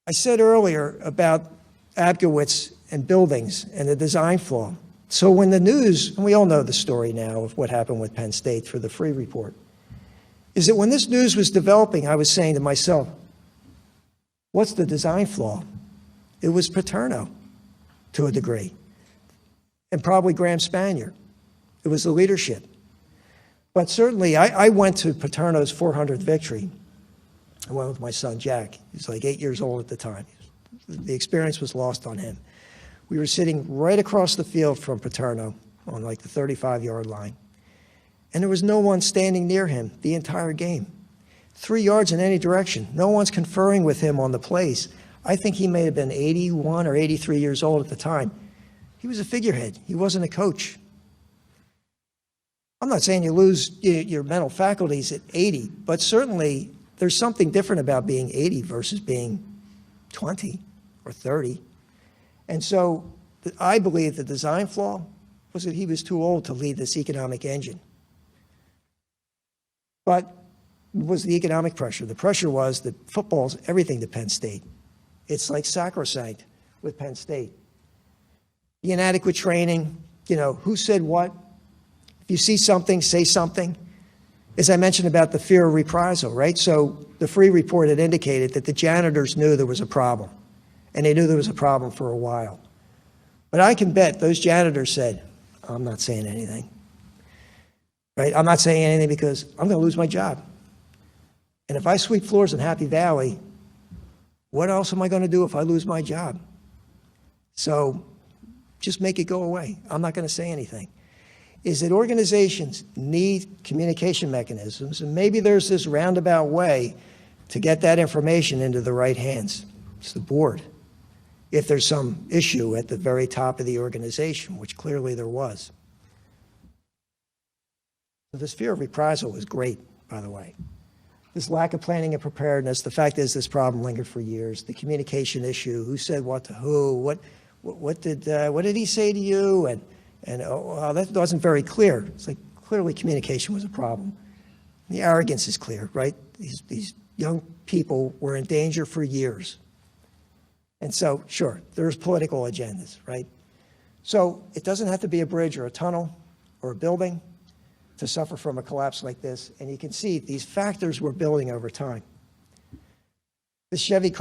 I said earlier about Abgowitz and buildings and the design flaw. So when the news, and we all know the story now of what happened with Penn State for the free report, is that when this news was developing, I was saying to myself, what's the design flaw? It was Paterno, to a degree, and probably Graham Spanier. It was the leadership. But certainly, I went to Paterno's 400th victory. I went with my son, Jack. He was like 8 years old at the time. The experience was lost on him. We were sitting right across the field from Paterno on like the 35-yard line. And there was no one standing near him the entire game. 3 yards in any direction. No one's conferring with him on the plays. I think he may have been 81 or 83 years old at the time. He was a figurehead. He wasn't a coach. I'm not saying you lose your mental faculties at 80, but certainly there's something different about being 80 versus being 20 or 30. And so I believe the design flaw was that he was too old to lead this economic engine. But it was the economic pressure. The pressure was that football's everything to Penn State. It's like sacrosanct with Penn State. The inadequate training, who said what? If you see something, say something. As I mentioned about the fear of reprisal, right? So the free report had indicated that the janitors knew there was a problem, and they knew there was a problem for a while. But I can bet those janitors said, I'm not saying anything, right? I'm not saying anything because I'm going to lose my job. And if I sweep floors in Happy Valley, what else am I going to do if I lose my job? So just make it go away. I'm not going to say anything. Is that organizations need communication mechanisms, and maybe there's this roundabout way to get that information into the right hands. It's the board. If there's some issue at the very top of the organization, which clearly there was. So this fear of reprisal was great, by the way. This lack of planning and preparedness, the fact is this problem lingered for years. The communication issue, who said what to who, what did he say to you, and that wasn't very clear. It's like clearly communication was a problem. The arrogance is clear, right? These young people were in danger for years. And so, sure, there's political agendas, right? So it doesn't have to be a bridge or a tunnel or a building to suffer from a collapse like this. And you can see these factors were building over time. The Chevy car